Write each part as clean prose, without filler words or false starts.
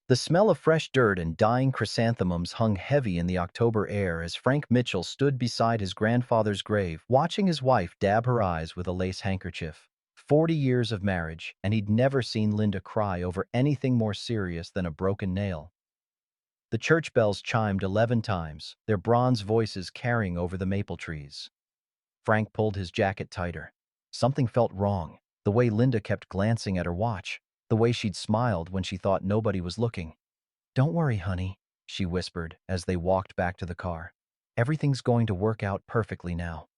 The smell of fresh dirt and dying chrysanthemums hung heavy in the October air as Frank Mitchell stood beside his grandfather's grave, watching his wife dab her eyes with a lace handkerchief. 40 years of marriage, and he'd never seen Linda cry over anything more serious than a broken nail. The church bells chimed 11 times, their bronze voices carrying over the maple trees. Frank pulled his jacket tighter. Something felt wrong. The way Linda kept glancing at her watch. The way she'd smiled when she thought nobody was looking. "Don't worry, honey," she whispered as they walked back to the car. "Everything's going to work out perfectly now."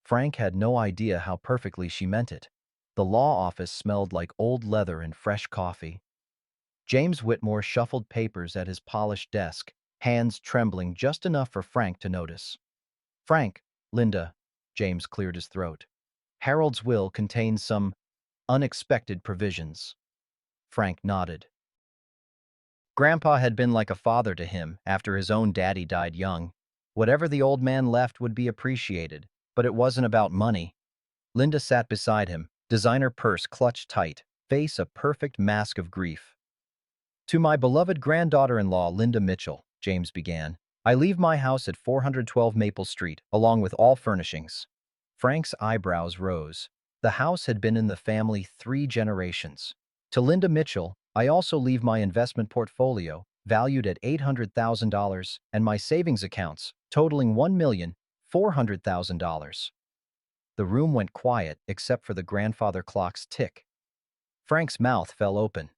Frank had no idea how perfectly she meant it. The law office smelled like old leather and fresh coffee. James Whitmore shuffled papers at his polished desk, hands trembling just enough for Frank to notice. "Frank, Linda," James cleared his throat. "Harold's will contains some unexpected provisions." Frank nodded. Grandpa had been like a father to him after his own daddy died young. Whatever the old man left would be appreciated, but it wasn't about money. Linda sat beside him, designer purse clutched tight, face a perfect mask of grief. "To my beloved granddaughter-in-law, Linda Mitchell," James began, "I leave my house at 412 Maple Street, along with all furnishings." Frank's eyebrows rose. The house had been in the family 3 generations. "To Linda Mitchell, I also leave my investment portfolio, valued at $800,000, and my savings accounts, totaling $1,400,000. The room went quiet except for the grandfather clock's tick. Frank's mouth fell open.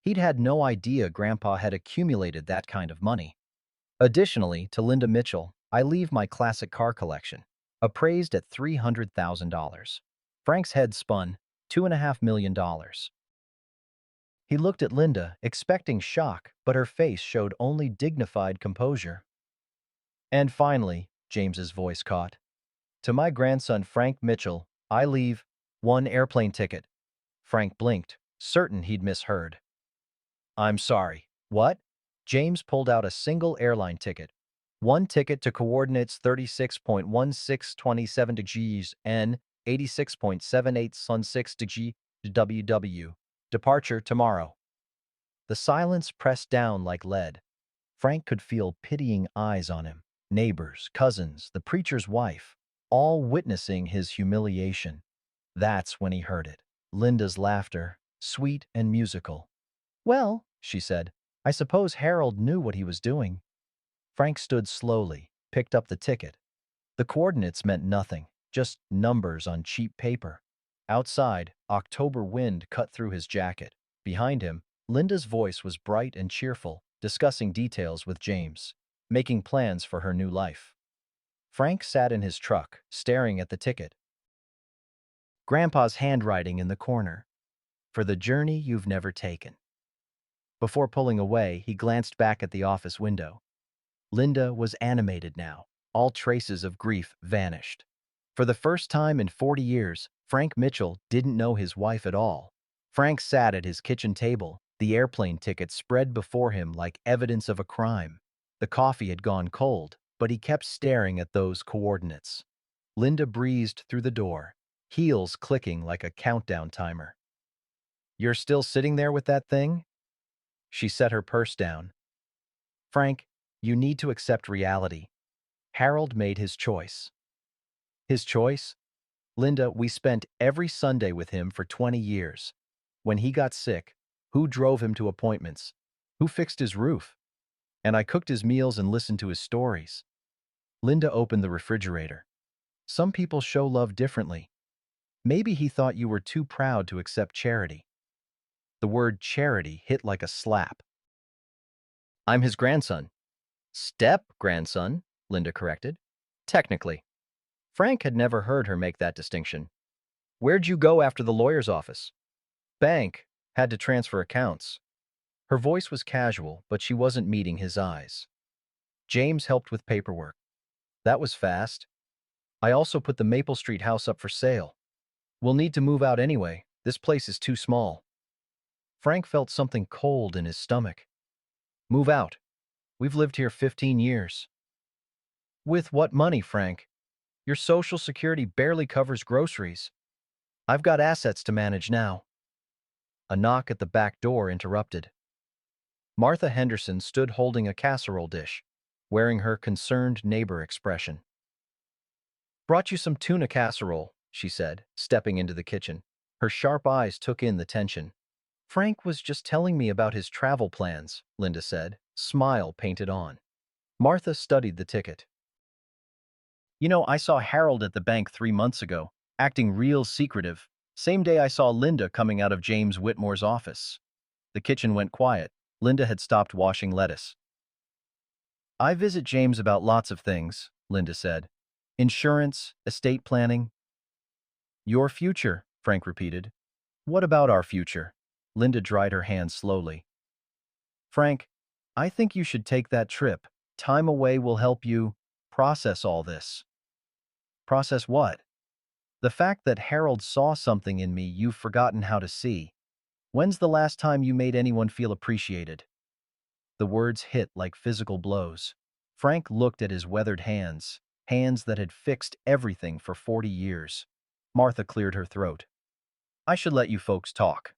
He'd had no idea Grandpa had accumulated that kind of money. "Additionally, to Linda Mitchell, I leave my classic car collection, appraised at $300,000. Frank's head spun. $2.5 million. He looked at Linda, expecting shock, but her face showed only dignified composure. "And finally," James's voice caught, "to my grandson Frank Mitchell, I leave 1 airplane ticket." Frank blinked, certain he'd misheard. "I'm sorry. What?" James pulled out a single airline ticket. One ticket to coordinates 36.1627 degrees N, 86.78 Sun 6 degrees WW. Departure tomorrow. The silence pressed down like lead. Frank could feel pitying eyes on him. Neighbors, cousins, the preacher's wife, all witnessing his humiliation. That's when he heard it. Linda's laughter, sweet and musical. "Well," she said, "I suppose Harold knew what he was doing." Frank stood slowly, picked up the ticket. The coordinates meant nothing, just numbers on cheap paper. Outside, October wind cut through his jacket. Behind him, Linda's voice was bright and cheerful, discussing details with James, making plans for her new life. Frank sat in his truck, staring at the ticket. Grandpa's handwriting in the corner. "For the journey you've never taken." Before pulling away, he glanced back at the office window. Linda was animated now. All traces of grief vanished. For the first time in 40 years, Frank Mitchell didn't know his wife at all. Frank sat at his kitchen table, the airplane ticket spread before him like evidence of a crime. The coffee had gone cold, but he kept staring at those coordinates. Linda breezed through the door, heels clicking like a countdown timer. "You're still sitting there with that thing?" She set her purse down. "Frank, you need to accept reality. Harold made his choice." "His choice?" "Linda, we spent every Sunday with him for 20 years. When he got sick, who drove him to appointments? Who fixed his roof? And I cooked his meals and listened to his stories." Linda opened the refrigerator. "Some people show love differently. Maybe he thought you were too proud to accept charity." The word charity hit like a slap. "I'm his grandson." "Step-grandson," Linda corrected. "Technically." Frank had never heard her make that distinction. "Where'd you go after the lawyer's office?" "Bank. Had to transfer accounts." Her voice was casual, but she wasn't meeting his eyes. "James helped with paperwork." "That was fast." "I also put the Maple Street house up for sale." "We'll need to move out anyway. This place is too small." Frank felt something cold in his stomach. "Move out. We've lived here 15 years. "With what money, Frank? Your Social Security barely covers groceries." "I've got assets to manage now." A knock at the back door interrupted. Martha Henderson stood holding a casserole dish, wearing her concerned neighbor expression. "Brought you some tuna casserole," she said, stepping into the kitchen. Her sharp eyes took in the tension. "Frank was just telling me about his travel plans," Linda said, smile painted on. Martha studied the ticket. "You know, I saw Harold at the bank 3 months ago, acting real secretive. Same day I saw Linda coming out of James Whitmore's office." The kitchen went quiet. Linda had stopped washing lettuce. "I visit James about lots of things," Linda said. "Insurance, estate planning." "Your future," Frank repeated. "What about our future?" Linda dried her hands slowly. "Frank, I think you should take that trip. Time away will help you process all this." "Process what?" "The fact that Harold saw something in me you've forgotten how to see. When's the last time you made anyone feel appreciated?" The words hit like physical blows. Frank looked at his weathered hands, hands that had fixed everything for 40 years. Martha cleared her throat. "I should let you folks talk."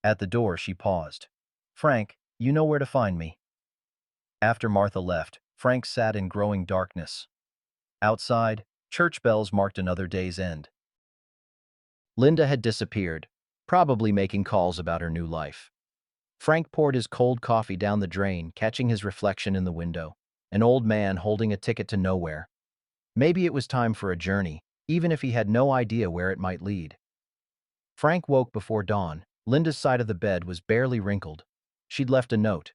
At the door, she paused. "Frank, you know where to find me." After Martha left, Frank sat in growing darkness. Outside, church bells marked another day's end. Linda had disappeared, probably making calls about her new life. Frank poured his cold coffee down the drain, catching his reflection in the window. An old man holding a ticket to nowhere. Maybe it was time for a journey, even if he had no idea where it might lead. Frank woke before dawn. Linda's side of the bed was barely wrinkled. She'd left a note.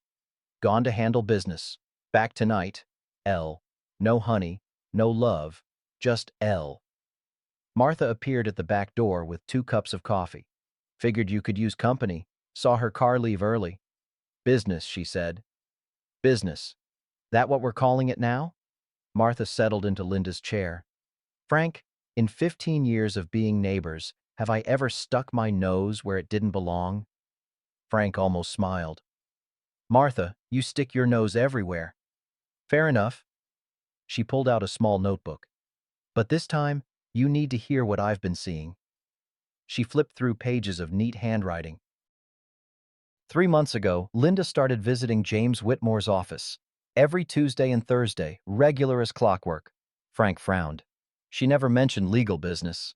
"Gone to handle business. Back tonight. L. No honey, no love, just L." Martha appeared at the back door with 2 cups of coffee. "Figured you could use company. Saw her car leave early." "Business," she said. "Business. That what we're calling it now?" Martha settled into Linda's chair. "Frank, in 15 years of being neighbors, have I ever stuck my nose where it didn't belong?" Frank almost smiled. "Martha, you stick your nose everywhere." "Fair enough." She pulled out a small notebook. "But this time, you need to hear what I've been seeing." She flipped through pages of neat handwriting. 3 months ago, Linda started visiting James Whitmore's office. Every Tuesday and Thursday, regular as clockwork. Frank frowned. She never mentioned legal business.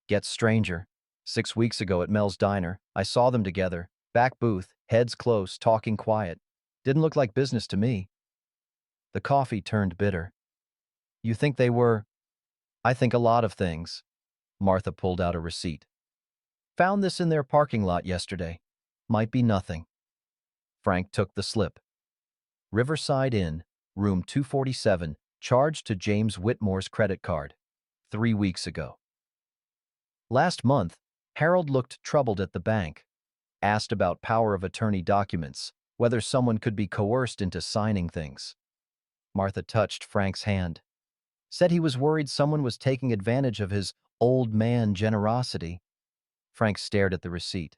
Gets stranger. 6 weeks ago at Mel's Diner, I saw them together, back booth, heads close, talking quiet. Didn't look like business to me. The coffee turned bitter. "You think they were?" "I think a lot of things." Martha pulled out a receipt. "Found this in their parking lot yesterday. Might be nothing." Frank took the slip. "Riverside Inn, room 247, charged to James Whitmore's credit card. 3 weeks ago." Last month, Harold looked troubled at the bank. Asked about power of attorney documents, whether someone could be coerced into signing things. Martha touched Frank's hand. Said he was worried someone was taking advantage of his old man generosity. Frank stared at the receipt.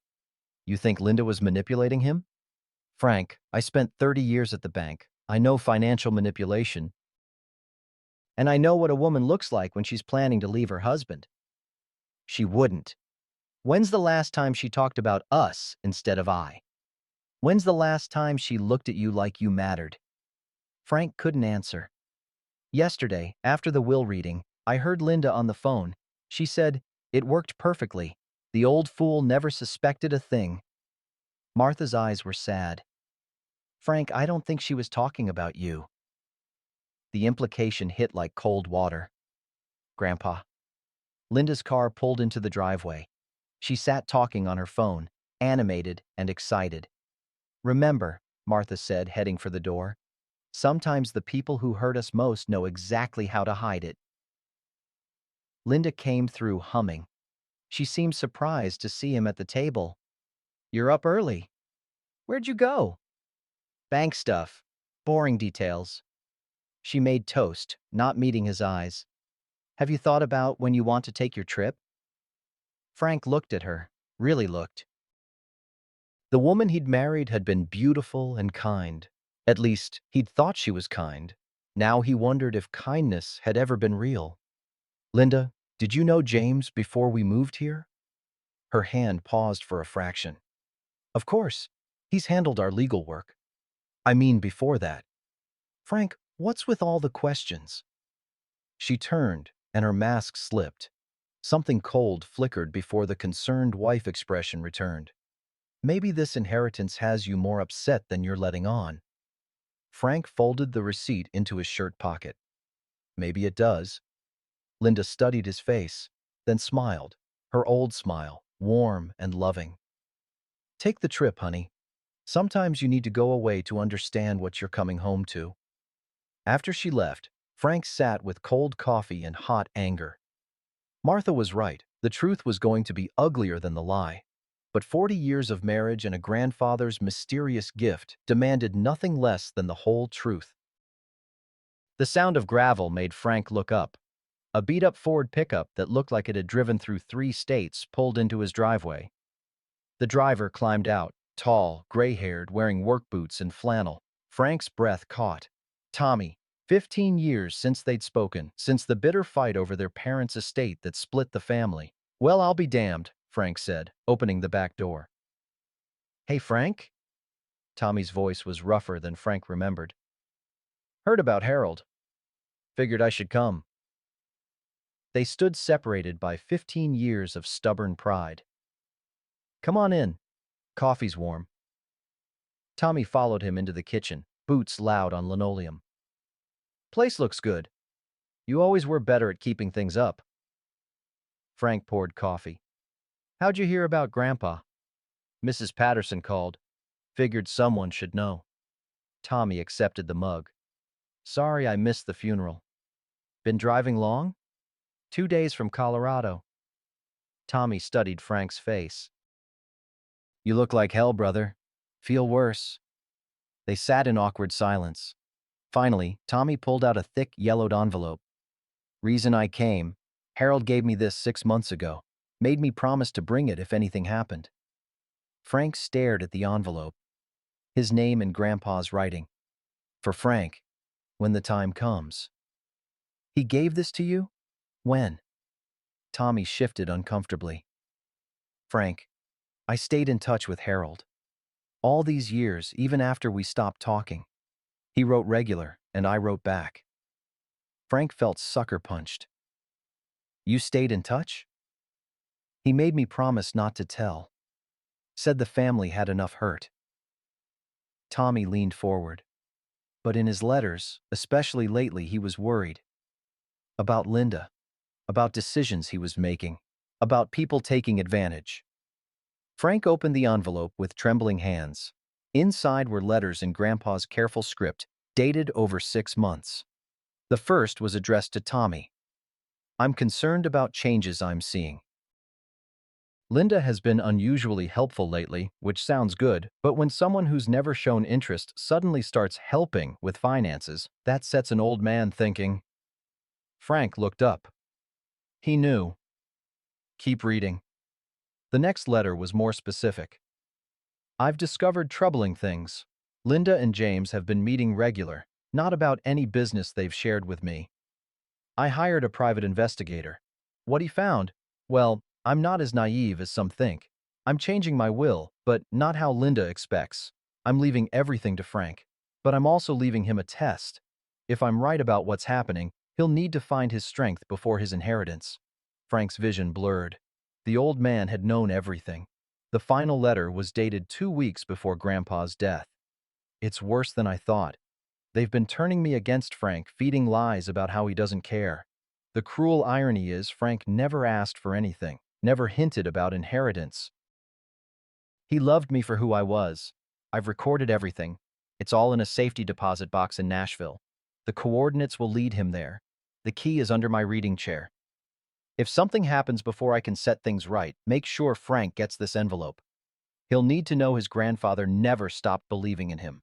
"You think Linda was manipulating him?" "Frank, I spent 30 years at the bank. I know financial manipulation. And I know what a woman looks like when she's planning to leave her husband." "She wouldn't. When's the last time she talked about us instead of I? When's the last time she looked at you like you mattered?" Frank couldn't answer. "Yesterday, after the will reading, I heard Linda on the phone. She said, it worked perfectly. The old fool never suspected a thing." Martha's eyes were sad. "Frank, I don't think she was talking about you." The implication hit like cold water. "Grandpa." Linda's car pulled into the driveway. She sat talking on her phone, animated and excited. "Remember," Martha said, heading for the door, "sometimes the people who hurt us most know exactly how to hide it." Linda came through humming. She seemed surprised to see him at the table. "You're up early. Where'd you go?" "Bank stuff. Boring details." She made toast, not meeting his eyes. "Have you thought about when you want to take your trip?" Frank looked at her, really looked. The woman he'd married had been beautiful and kind. At least, he'd thought she was kind. Now he wondered if kindness had ever been real. "Linda, did you know James before we moved here?" Her hand paused for a fraction. "Of course. He's handled our legal work. I mean, before that. Frank, what's with all the questions? She turned, and her mask slipped. Something cold flickered before the concerned wife expression returned. Maybe this inheritance has you more upset than you're letting on. Frank folded the receipt into his shirt pocket. Maybe it does. Linda studied his face, then smiled, her old smile, warm and loving. Take the trip, honey. Sometimes you need to go away to understand what you're coming home to. After she left, Frank sat with cold coffee and hot anger. Martha was right. The truth was going to be uglier than the lie. But 40 years of marriage and a grandfather's mysterious gift demanded nothing less than the whole truth. The sound of gravel made Frank look up. A beat-up Ford pickup that looked like it had driven through 3 states pulled into his driveway. The driver climbed out, tall, gray-haired, wearing work boots and flannel. Frank's breath caught. Tommy. 15 years since they'd spoken, since the bitter fight over their parents' estate that split the family. Well, I'll be damned, Frank said, opening the back door. Hey, Frank? Tommy's voice was rougher than Frank remembered. Heard about Harold. Figured I should come. They stood separated by 15 years of stubborn pride. Come on in. Coffee's warm. Tommy followed him into the kitchen, boots loud on linoleum. Place looks good. You always were better at keeping things up. Frank poured coffee. How'd you hear about Grandpa? Mrs. Patterson called. Figured someone should know. Tommy accepted the mug. Sorry I missed the funeral. Been driving long? 2 days from Colorado. Tommy studied Frank's face. You look like hell, brother. Feel worse. They sat in awkward silence. Finally, Tommy pulled out a thick, yellowed envelope. Reason I came. Harold gave me this 6 months ago. Made me promise to bring it if anything happened. Frank stared at the envelope. His name in Grandpa's writing. For Frank, when the time comes. He gave this to you? When? Tommy shifted uncomfortably. Frank, I stayed in touch with Harold. All these years, even after we stopped talking. He wrote regular, and I wrote back. Frank felt sucker punched. You stayed in touch? He made me promise not to tell. Said the family had enough hurt. Tommy leaned forward. But in his letters, especially lately, he was worried. About Linda. About decisions he was making. About people taking advantage. Frank opened the envelope with trembling hands. Inside were letters in Grandpa's careful script, dated over 6 months. The first was addressed to Tommy. I'm concerned about changes I'm seeing. Linda has been unusually helpful lately, which sounds good, but when someone who's never shown interest suddenly starts helping with finances, that sets an old man thinking. Frank looked up. He knew. Keep reading. The next letter was more specific. I've discovered troubling things. Linda and James have been meeting regular, not about any business they've shared with me. I hired a private investigator. What he found? Well, I'm not as naive as some think. I'm changing my will, but not how Linda expects. I'm leaving everything to Frank. But I'm also leaving him a test. If I'm right about what's happening, he'll need to find his strength before his inheritance. Frank's vision blurred. The old man had known everything. The final letter was dated 2 weeks before Grandpa's death. It's worse than I thought. They've been turning me against Frank, feeding lies about how he doesn't care. The cruel irony is Frank never asked for anything, never hinted about inheritance. He loved me for who I was. I've recorded everything. It's all in a safety deposit box in Nashville. The coordinates will lead him there. The key is under my reading chair. If something happens before I can set things right, make sure Frank gets this envelope. He'll need to know his grandfather never stopped believing in him.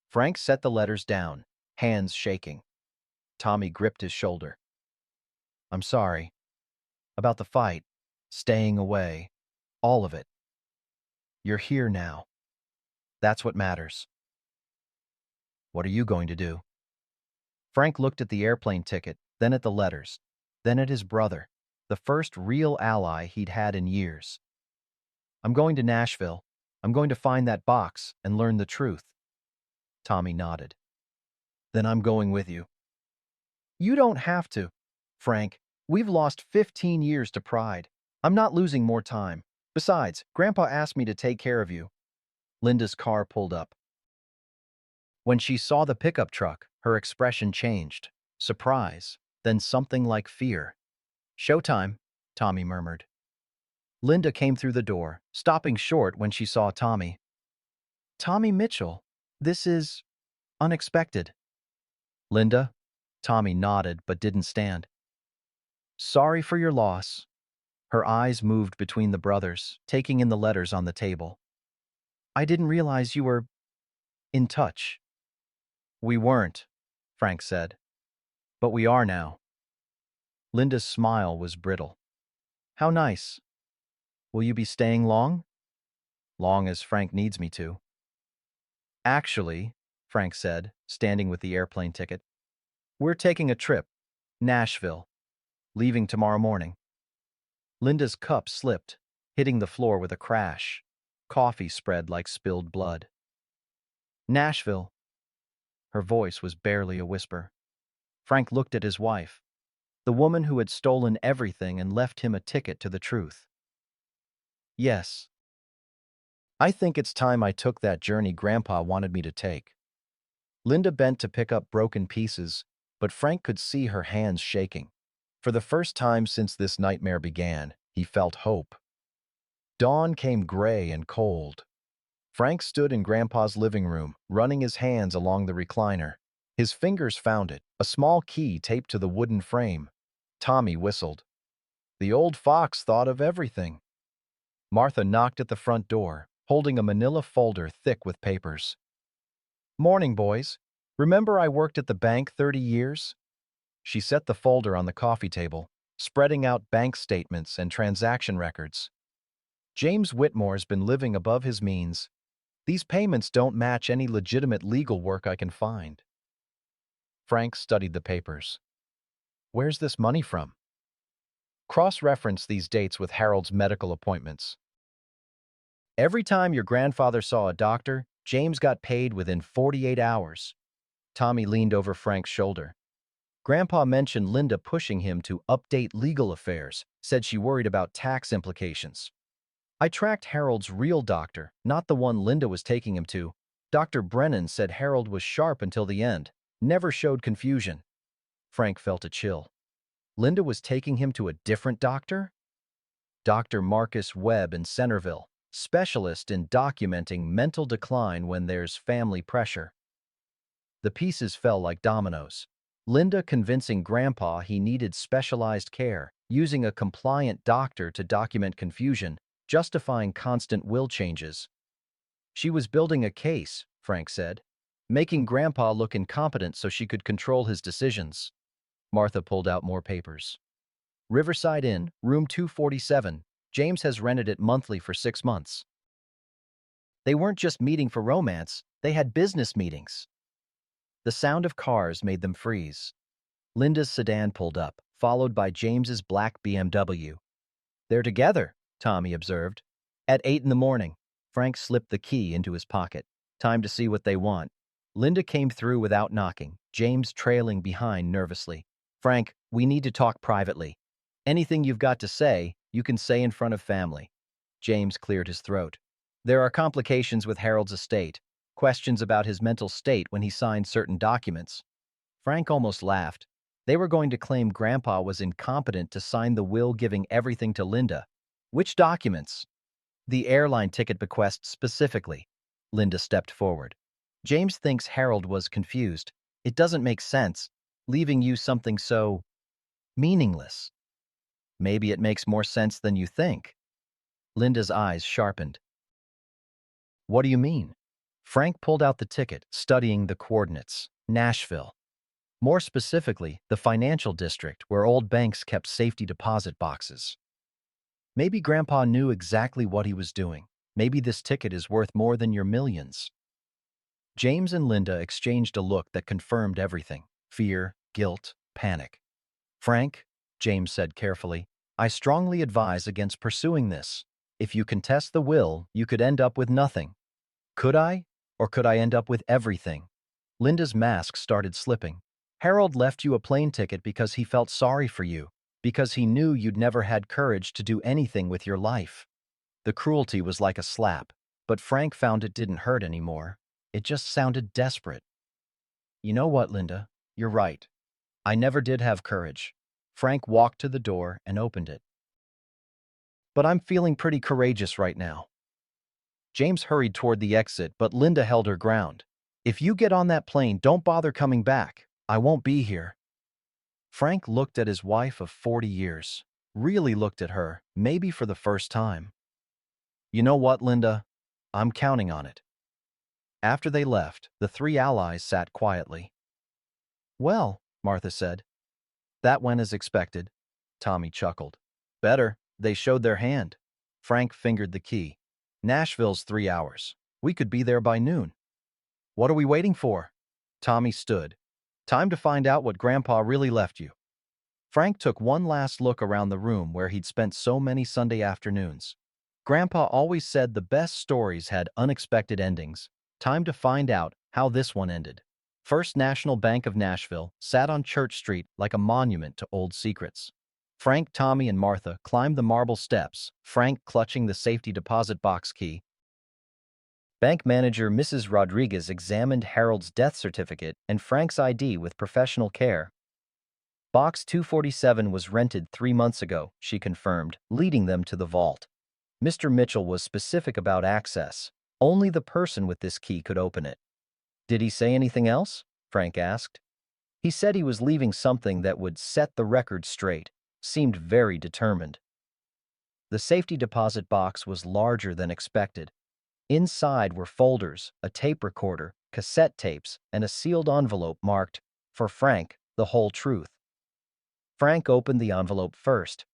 Frank set the letters down, hands shaking. Tommy gripped his shoulder. I'm sorry. About the fight, staying away, all of it. You're here now. That's what matters. What are you going to do? Frank looked at the airplane ticket, then at the letters, then at his brother, the first real ally he'd had in years. I'm going to Nashville. I'm going to find that box and learn the truth. Tommy nodded. Then I'm going with you. You don't have to. Frank, we've lost 15 years to pride. I'm not losing more time. Besides, Grandpa asked me to take care of you. Linda's car pulled up. When she saw the pickup truck, her expression changed. Surprise, then something like fear. Showtime, Tommy murmured. Linda came through the door, stopping short when she saw Tommy. Tommy Mitchell, this is unexpected. Linda? Tommy nodded but didn't stand. Sorry for your loss. Her eyes moved between the brothers, taking in the letters on the table. I didn't realize you were in touch. We weren't, Frank said. But we are now. Linda's smile was brittle. How nice. Will you be staying long? Long as Frank needs me to. Actually, Frank said, standing with the airplane ticket, we're taking a trip. Nashville. Leaving tomorrow morning. Linda's cup slipped, hitting the floor with a crash. Coffee spread like spilled blood. Nashville. Her voice was barely a whisper. Frank looked at his wife, the woman who had stolen everything and left him a ticket to the truth. Yes. I think it's time I took that journey Grandpa wanted me to take. Linda bent to pick up broken pieces, but Frank could see her hands shaking. For the first time since this nightmare began, he felt hope. Dawn came gray and cold. Frank stood in Grandpa's living room, running his hands along the recliner. His fingers found it, a small key taped to the wooden frame. Tommy whistled. The old fox thought of everything. Martha knocked at the front door, holding a manila folder thick with papers. Morning, boys. Remember I worked at the bank 30 years? She set the folder on the coffee table, spreading out bank statements and transaction records. James Whitmore's been living above his means. These payments don't match any legitimate legal work I can find. Frank studied the papers. Where's this money from? Cross-reference these dates with Harold's medical appointments. Every time your grandfather saw a doctor, James got paid within 48 hours. Tommy leaned over Frank's shoulder. Grandpa mentioned Linda pushing him to update legal affairs, said she worried about tax implications. I tracked Harold's real doctor, not the one Linda was taking him to. Dr. Brennan said Harold was sharp until the end, never showed confusion. Frank felt a chill. Linda was taking him to a different doctor? Dr. Marcus Webb in Centerville, specialist in documenting mental decline when there's family pressure. The pieces fell like dominoes. Linda convincing Grandpa he needed specialized care, using a compliant doctor to document confusion, justifying constant will changes. She was building a case, Frank said, making Grandpa look incompetent so she could control his decisions. Martha pulled out more papers. Riverside Inn, room 247. James has rented it monthly for 6 months. They weren't just meeting for romance, they had business meetings. The sound of cars made them freeze. Linda's sedan pulled up, followed by James's black BMW. They're together, Tommy observed. At 8 in the morning, Frank slipped the key into his pocket. Time to see what they want. Linda came through without knocking, James trailing behind nervously. Frank, we need to talk privately. Anything you've got to say, you can say in front of family. James cleared his throat. There are complications with Harold's estate. Questions about his mental state when he signed certain documents. Frank almost laughed. They were going to claim Grandpa was incompetent to sign the will giving everything to Linda. Which documents? The airline ticket bequest specifically. Linda stepped forward. James thinks Harold was confused. It doesn't make sense, leaving you something so meaningless. Maybe it makes more sense than you think. Linda's eyes sharpened. What do you mean? Frank pulled out the ticket, studying the coordinates. Nashville. More specifically, the financial district where old banks kept safety deposit boxes. Maybe Grandpa knew exactly what he was doing. Maybe this ticket is worth more than your millions. James and Linda exchanged a look that confirmed everything. Fear, guilt, panic. Frank, James said carefully, I strongly advise against pursuing this. If you contest the will, you could end up with nothing. Could I? Or could I end up with everything? Linda's mask started slipping. Harold left you a plane ticket because he felt sorry for you, because he knew you'd never had courage to do anything with your life. The cruelty was like a slap, but Frank found it didn't hurt anymore. It just sounded desperate. You know what, Linda? You're right. I never did have courage. Frank walked to the door and opened it. But I'm feeling pretty courageous right now. James hurried toward the exit, but Linda held her ground. If you get on that plane, don't bother coming back. I won't be here. Frank looked at his wife of 40 years. Really looked at her, maybe for the first time. You know what, Linda? I'm counting on it. After they left, the three allies sat quietly. Well, Martha said. That went as expected. Tommy chuckled. Better, they showed their hand. Frank fingered the key. Nashville's 3 hours. We could be there by noon. What are we waiting for? Tommy stood. Time to find out what Grandpa really left you. Frank took one last look around the room where he'd spent so many Sunday afternoons. Grandpa always said the best stories had unexpected endings. Time to find out how this one ended. First National Bank of Nashville sat on Church Street like a monument to old secrets. Frank, Tommy, and Martha climbed the marble steps, Frank clutching the safety deposit box key. Bank manager Mrs. Rodriguez examined Harold's death certificate and Frank's ID with professional care. Box 247 was rented 3 months ago, she confirmed, leading them to the vault. Mr. Mitchell was specific about access. Only the person with this key could open it. Did he say anything else? Frank asked. He said he was leaving something that would set the record straight. Seemed very determined. The safety deposit box was larger than expected. Inside were folders, a tape recorder, cassette tapes, and a sealed envelope marked, "For Frank, the whole truth." Frank opened the envelope first.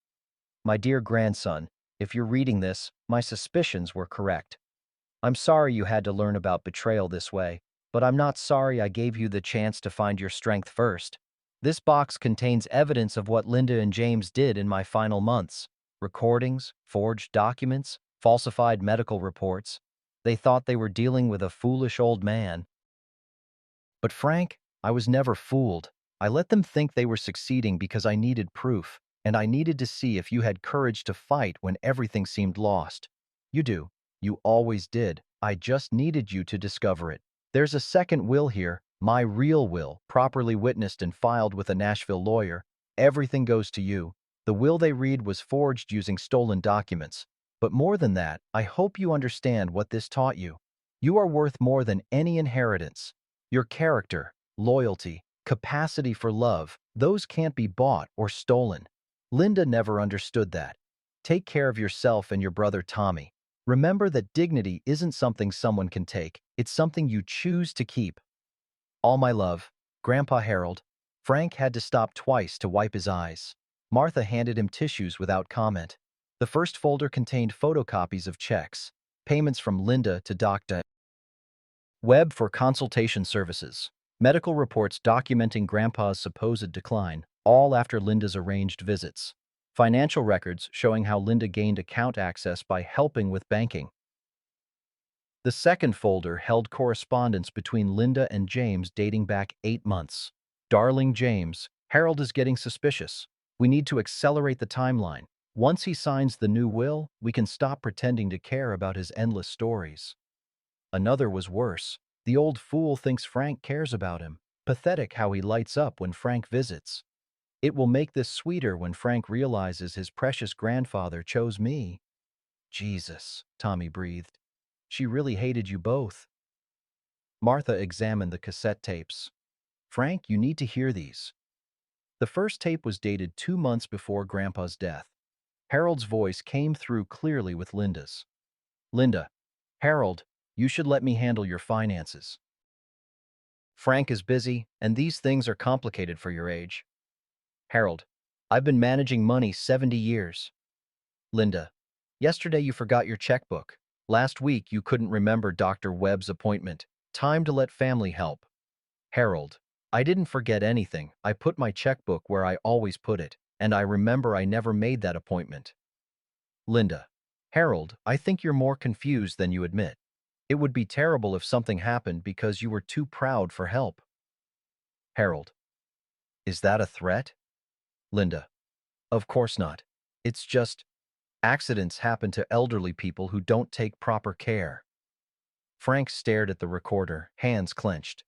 My dear grandson, if you're reading this, my suspicions were correct. I'm sorry you had to learn about betrayal this way, but I'm not sorry I gave you the chance to find your strength first. This box contains evidence of what Linda and James did in my final months. Recordings, forged documents, falsified medical reports. They thought they were dealing with a foolish old man. But Frank, I was never fooled. I let them think they were succeeding because I needed proof, and I needed to see if you had courage to fight when everything seemed lost. You do. You always did. I just needed you to discover it. There's a second will here, my real will, properly witnessed and filed with a Nashville lawyer. Everything goes to you. The will they read was forged using stolen documents. But more than that, I hope you understand what this taught you. You are worth more than any inheritance. Your character, loyalty, capacity for love, those can't be bought or stolen. Linda never understood that. Take care of yourself and your brother Tommy. Remember that dignity isn't something someone can take, it's something you choose to keep. All my love, Grandpa Harold. Frank had to stop twice to wipe his eyes. Martha handed him tissues without comment. The first folder contained photocopies of checks, payments from Linda to Dr. Webb for consultation services, medical reports documenting Grandpa's supposed decline, all after Linda's arranged visits. Financial records showing how Linda gained account access by helping with banking. The second folder held correspondence between Linda and James dating back 8 months. Darling James, Harold is getting suspicious. We need to accelerate the timeline. Once he signs the new will, we can stop pretending to care about his endless stories. Another was worse. The old fool thinks Frank cares about him. Pathetic how he lights up when Frank visits. It will make this sweeter when Frank realizes his precious grandfather chose me. Jesus, Tommy breathed. She really hated you both. Martha examined the cassette tapes. Frank, you need to hear these. The first tape was dated 2 months before Grandpa's death. Harold's voice came through clearly with Linda's. Linda, Harold, you should let me handle your finances. Frank is busy, and these things are complicated for your age. Harold, I've been managing money 70 years. Linda, yesterday you forgot your checkbook. Last week you couldn't remember Dr. Webb's appointment. Time to let family help. Harold, I didn't forget anything. I put my checkbook where I always put it, and I remember I never made that appointment. Linda, Harold, I think you're more confused than you admit. It would be terrible if something happened because you were too proud for help. Harold, is that a threat? Linda, of course not. It's just accidents happen to elderly people who don't take proper care. Frank stared at the recorder, hands clenched.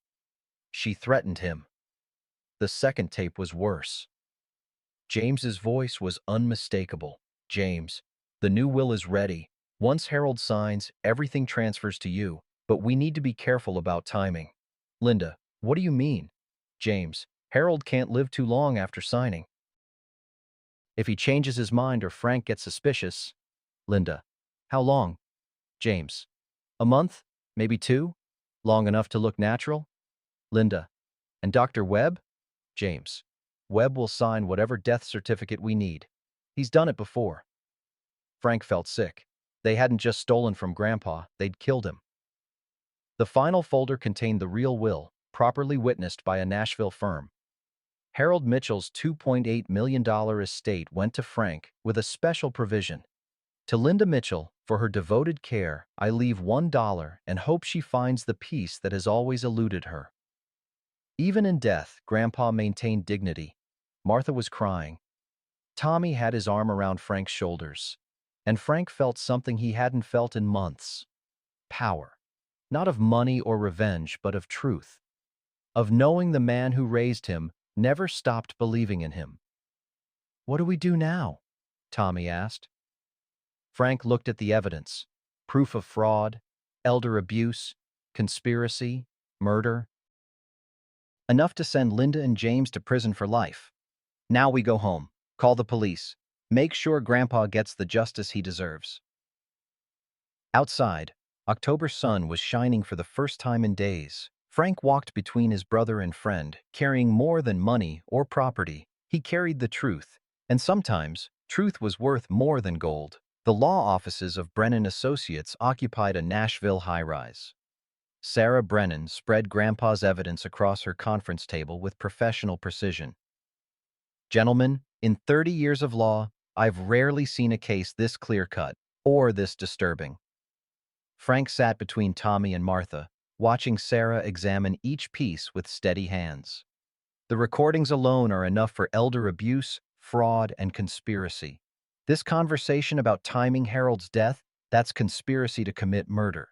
She threatened him. The second tape was worse. James's voice was unmistakable. James, the new will is ready. Once Harold signs, everything transfers to you, but we need to be careful about timing. Linda, what do you mean? James, Harold can't live too long after signing. If he changes his mind or Frank gets suspicious. Linda, how long? James, a month? Maybe two? Long enough to look natural? Linda, and Dr. Webb? James, Webb will sign whatever death certificate we need. He's done it before. Frank felt sick. They hadn't just stolen from Grandpa, they'd killed him. The final folder contained the real will, properly witnessed by a Nashville firm. Harold Mitchell's $2.8 million estate went to Frank with a special provision. To Linda Mitchell, for her devoted care, I leave $1 and hope she finds the peace that has always eluded her. Even in death, Grandpa maintained dignity. Martha was crying. Tommy had his arm around Frank's shoulders, and Frank felt something he hadn't felt in months. Power. Not of money or revenge, but of truth. Of knowing the man who raised him never stopped believing in him. What do we do now? Tommy asked. Frank looked at the evidence. Proof of fraud, elder abuse, conspiracy, murder. Enough to send Linda and James to prison for life. Now we go home. Call the police. Make sure Grandpa gets the justice he deserves. Outside, October's sun was shining for the first time in days. Frank walked between his brother and friend, carrying more than money or property. He carried the truth, and sometimes, truth was worth more than gold. The law offices of Brennan Associates occupied a Nashville high-rise. Sarah Brennan spread Grandpa's evidence across her conference table with professional precision. Gentlemen, in 30 years of law, I've rarely seen a case this clear-cut or this disturbing. Frank sat between Tommy and Martha, watching Sarah examine each piece with steady hands. The recordings alone are enough for elder abuse, fraud, and conspiracy. This conversation about timing Harold's death, that's conspiracy to commit murder.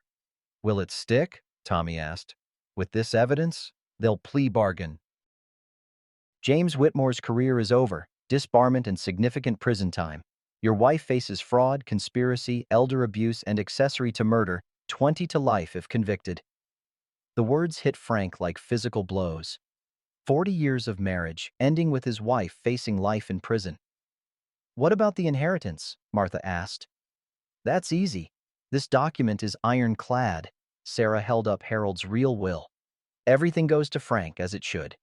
Will it stick? Tommy asked. With this evidence, they'll plea bargain. James Whitmore's career is over, disbarment and significant prison time. Your wife faces fraud, conspiracy, elder abuse, and accessory to murder, 20 to life if convicted. The words hit Frank like physical blows. 40 years of marriage, ending with his wife facing life in prison. What about the inheritance? Martha asked. That's easy. This document is ironclad. Sarah held up Harold's real will. Everything goes to Frank as it should.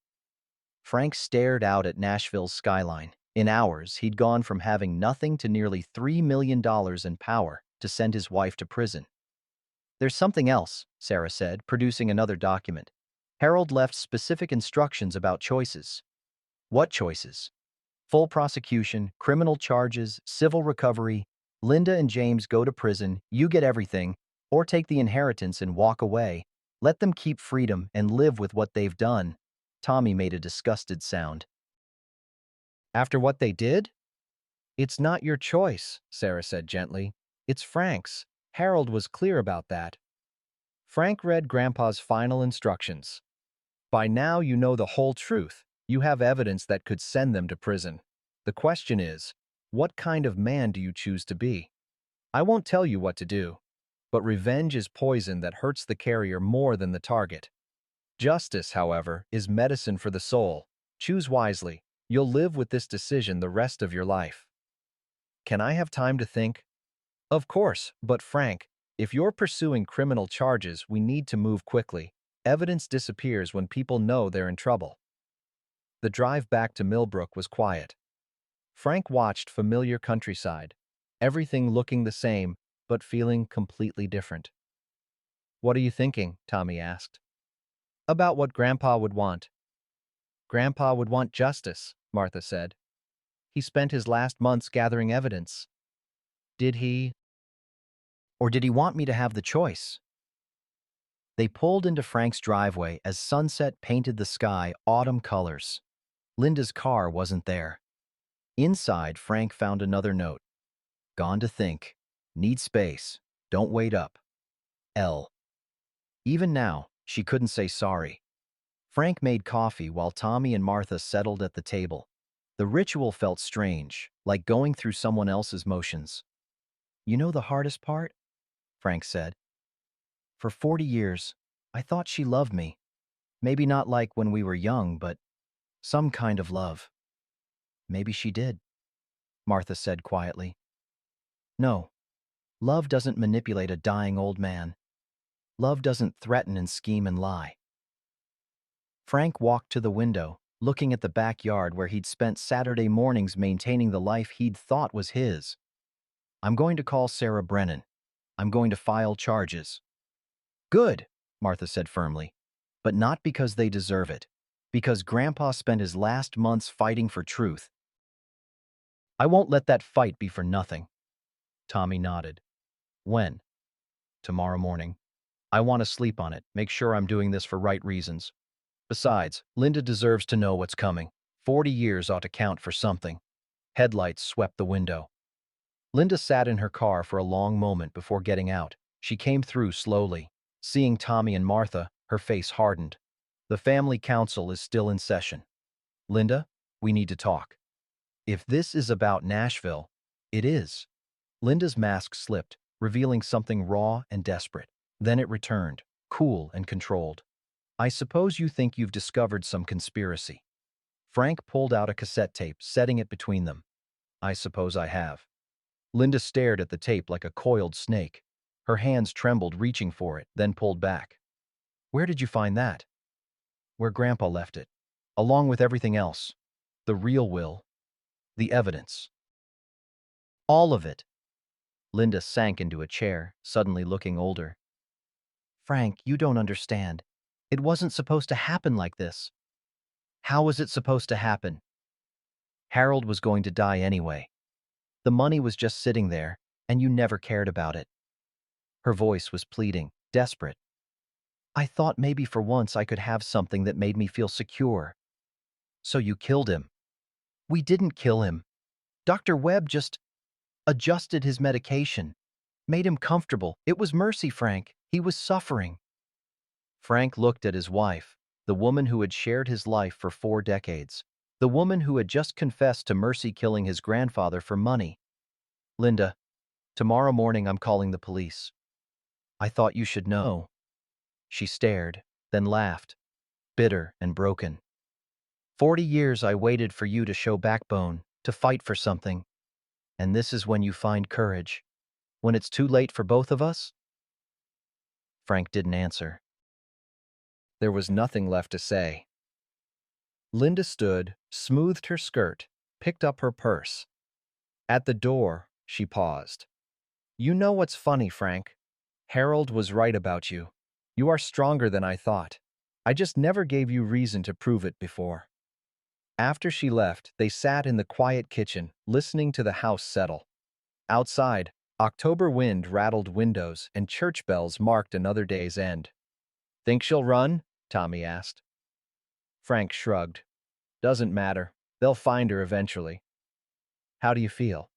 Frank stared out at Nashville's skyline. In hours, he'd gone from having nothing to nearly $3 million in power to send his wife to prison. There's something else, Sarah said, producing another document. Harold left specific instructions about choices. What choices? Full prosecution, criminal charges, civil recovery. Linda and James go to prison, you get everything, or take the inheritance and walk away. Let them keep freedom and live with what they've done. Tommy made a disgusted sound. After what they did? It's not your choice, Sarah said gently. It's Frank's. Harold was clear about that. Frank read Grandpa's final instructions. By now you know the whole truth. You have evidence that could send them to prison. The question is, what kind of man do you choose to be? I won't tell you what to do, but revenge is poison that hurts the carrier more than the target. Justice, however, is medicine for the soul. Choose wisely. You'll live with this decision the rest of your life. Can I have time to think? Of course, but Frank, if you're pursuing criminal charges, we need to move quickly. Evidence disappears when people know they're in trouble. The drive back to Millbrook was quiet. Frank watched familiar countryside, everything looking the same, but feeling completely different. What are you thinking? Tommy asked. About what Grandpa would want. Grandpa would want justice, Martha said. He spent his last months gathering evidence. Did he? Or did he want me to have the choice? They pulled into Frank's driveway as sunset painted the sky autumn colors. Linda's car wasn't there. Inside, Frank found another note. Gone to think. Need space. Don't wait up. L. Even now, she couldn't say sorry. Frank made coffee while Tommy and Martha settled at the table. The ritual felt strange, like going through someone else's motions. You know the hardest part? Frank said. For 40 years, I thought she loved me. Maybe not like when we were young, but some kind of love. Maybe she did, Martha said quietly. No, love doesn't manipulate a dying old man. Love doesn't threaten and scheme and lie. Frank walked to the window, looking at the backyard where he'd spent Saturday mornings maintaining the life he'd thought was his. I'm going to call Sarah Brennan. I'm going to file charges. Good, Martha said firmly, but not because they deserve it, because Grandpa spent his last months fighting for truth. I won't let that fight be for nothing. Tommy nodded. When? Tomorrow morning. I want to sleep on it, make sure I'm doing this for right reasons. Besides, Linda deserves to know what's coming. 40 years ought to count for something. Headlights swept the window. Linda sat in her car for a long moment before getting out. She came through slowly. Seeing Tommy and Martha, her face hardened. The family council is still in session. Linda, we need to talk. If this is about Nashville, it is. Linda's mask slipped, revealing something raw and desperate. Then it returned, cool and controlled. I suppose you think you've discovered some conspiracy. Frank pulled out a cassette tape, setting it between them. I suppose I have. Linda stared at the tape like a coiled snake. Her hands trembled, reaching for it, then pulled back. Where did you find that? Where Grandpa left it, along with everything else. The real will. The evidence. All of it. Linda sank into a chair, suddenly looking older. Frank, you don't understand. It wasn't supposed to happen like this. How was it supposed to happen? Harold was going to die anyway. The money was just sitting there, and you never cared about it. Her voice was pleading, desperate. I thought maybe for once I could have something that made me feel secure. So you killed him. We didn't kill him. Dr. Webb just adjusted his medication, made him comfortable. It was mercy, Frank. He was suffering. Frank looked at his wife, the woman who had shared his life for 4 decades, the woman who had just confessed to Mercy killing his grandfather for money. Linda, tomorrow morning I'm calling the police. I thought you should know. She stared, then laughed, bitter and broken. 40 years I waited for you to show backbone, to fight for something. And this is when you find courage. When it's too late for both of us? Frank didn't answer. There was nothing left to say. Linda stood, smoothed her skirt, picked up her purse. At the door, she paused. You know what's funny, Frank? Harold was right about you. You are stronger than I thought. I just never gave you reason to prove it before. After she left, they sat in the quiet kitchen, listening to the house settle. Outside, October wind rattled windows and church bells marked another day's end. Think she'll run? Tommy asked. Frank shrugged. Doesn't matter. They'll find her eventually. How do you feel?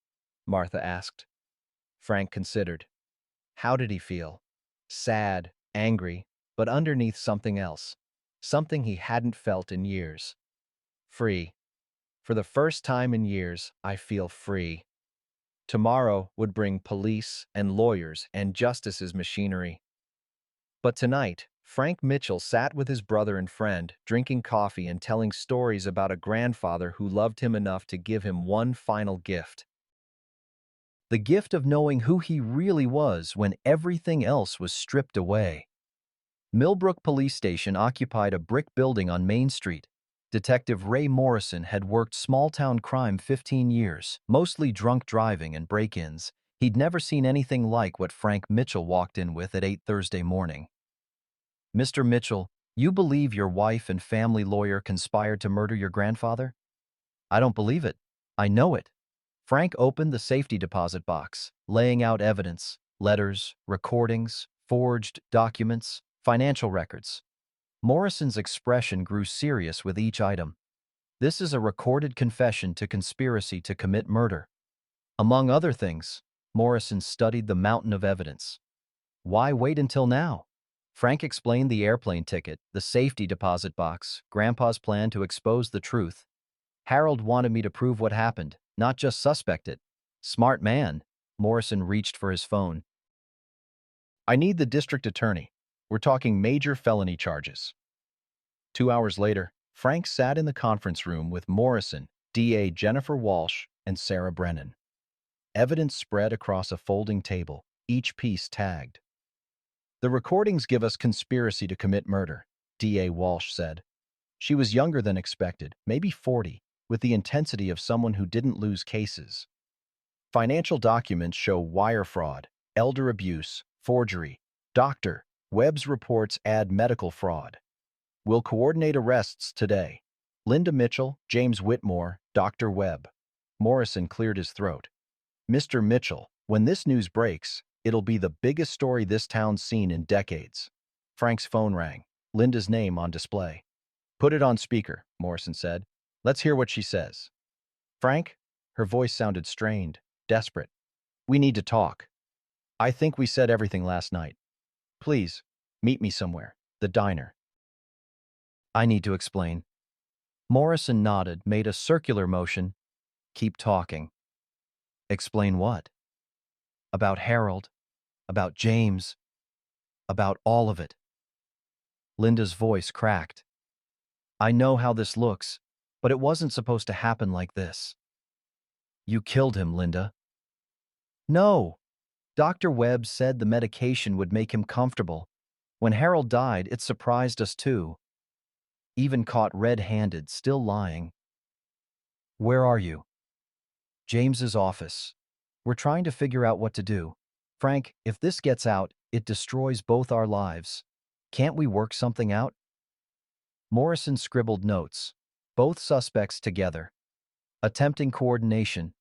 Martha asked. Frank considered. How did he feel? Sad, angry, but underneath something else. Something he hadn't felt in years. Free. For the first time in years, I feel free. Tomorrow would bring police and lawyers and justice's machinery. But tonight, Frank Mitchell sat with his brother and friend, drinking coffee and telling stories about a grandfather who loved him enough to give him one final gift. The gift of knowing who he really was when everything else was stripped away. Millbrook Police Station occupied a brick building on Main Street. Detective Ray Morrison had worked small-town crime 15 years, mostly drunk driving and break-ins. He'd never seen anything like what Frank Mitchell walked in with at 8 Thursday morning. Mr. Mitchell, you believe your wife and family lawyer conspired to murder your grandfather? I don't believe it. I know it. Frank opened the safety deposit box, laying out evidence. letters, recordings, forged documents, financial records. Morrison's expression grew serious with each item. This is a recorded confession to conspiracy to commit murder. Among other things, Morrison studied the mountain of evidence. Why wait until now? Frank explained the airplane ticket, the safety deposit box, Grandpa's plan to expose the truth. Harold wanted me to prove what happened, not just suspect it. Smart man. Morrison reached for his phone. I need the district attorney. We're talking major felony charges. 2 hours later, Frank sat in the conference room with Morrison, DA Jennifer Walsh, and Sarah Brennan. Evidence spread across a folding table, each piece tagged. The recordings give us conspiracy to commit murder, DA Walsh said. She was younger than expected, maybe 40, with the intensity of someone who didn't lose cases. Financial documents show wire fraud, elder abuse, forgery. Dr. Webb's reports add medical fraud. We'll coordinate arrests today. Linda Mitchell, James Whitmore, Dr. Webb. Morrison cleared his throat. Mr. Mitchell, when this news breaks, it'll be the biggest story this town's seen in decades. Frank's phone rang. Linda's name on display. Put it on speaker, Morrison said. Let's hear what she says. Frank? Her voice sounded strained, desperate. We need to talk. I think we said everything last night. Please, meet me somewhere. The diner. I need to explain. Morrison nodded, made a circular motion. Keep talking. Explain what? About Harold, about James, about all of it. Linda's voice cracked. I know how this looks, but it wasn't supposed to happen like this. You killed him, Linda. No. Dr. Webb said the medication would make him comfortable. When Harold died, it surprised us too. Even caught red-handed, still lying. Where are you? James's office. We're trying to figure out what to do. Frank, if this gets out, it destroys both our lives. Can't we work something out? Morrison scribbled notes. Both suspects together. Attempting coordination.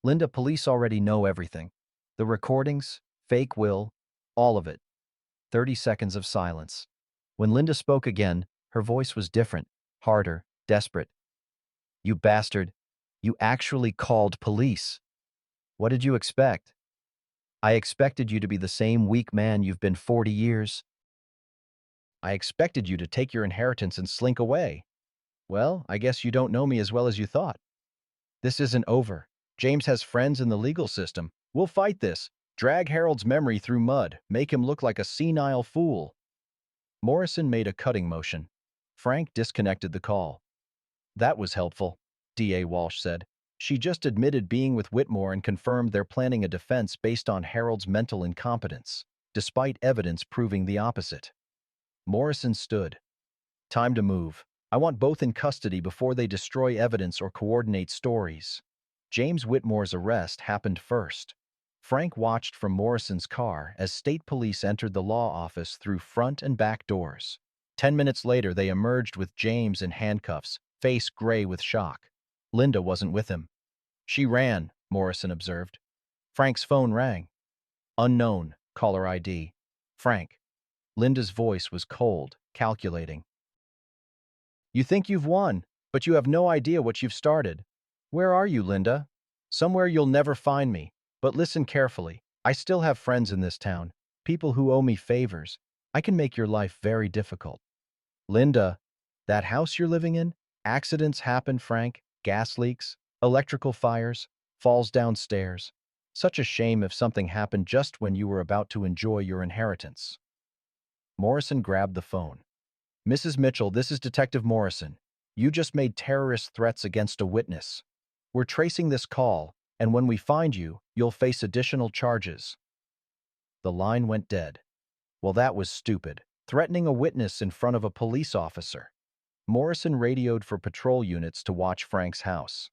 Linda, police already know everything. The recordings, fake will, all of it. 30 seconds of silence. When Linda spoke again, her voice was different, harder, desperate. You bastard. You actually called police. What did you expect? I expected you to be the same weak man you've been 40 years. I expected you to take your inheritance and slink away. Well, I guess you don't know me as well as you thought. This isn't over. James has friends in the legal system. We'll fight this. Drag Harold's memory through mud. Make him look like a senile fool. Morrison made a cutting motion. Frank disconnected the call. That was helpful, DA Walsh said. She just admitted being with Whitmore and confirmed they're planning a defense based on Harold's mental incompetence, despite evidence proving the opposite. Morrison stood. Time to move. I want both in custody before they destroy evidence or coordinate stories. James Whitmore's arrest happened first. Frank watched from Morrison's car as state police entered the law office through front and back doors. 10 minutes later, they emerged with James in handcuffs, face gray with shock. Linda wasn't with him. She ran, Morrison observed. Frank's phone rang. Unknown, caller ID. Frank. Linda's voice was cold, calculating. You think you've won, but you have no idea what you've started. Where are you, Linda? Somewhere you'll never find me. But listen carefully. I still have friends in this town, people who owe me favors. I can make your life very difficult. Linda, that house you're living in? Accidents happen, Frank. Gas leaks, electrical fires, falls downstairs. Such a shame if something happened just when you were about to enjoy your inheritance. Morrison grabbed the phone. Mrs. Mitchell, this is Detective Morrison. You just made terrorist threats against a witness. We're tracing this call, and when we find you, you'll face additional charges. The line went dead. Well, that was stupid. Threatening a witness in front of a police officer. Morrison radioed for patrol units to watch Frank's house.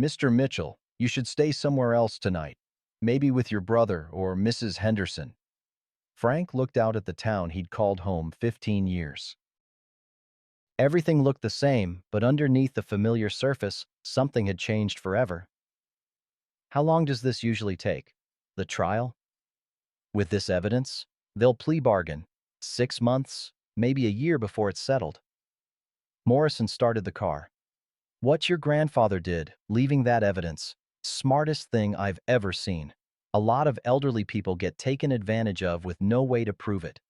Mr. Mitchell, you should stay somewhere else tonight. Maybe with your brother or Mrs. Henderson. Frank looked out at the town he'd called home 15 years. Everything looked the same, but underneath the familiar surface, something had changed forever. How long does this usually take? The trial? With this evidence, they'll plea bargain. 6 months, maybe a year before it's settled. Morrison started the car. What your grandfather did, leaving that evidence, smartest thing I've ever seen. A lot of elderly people get taken advantage of with no way to prove it.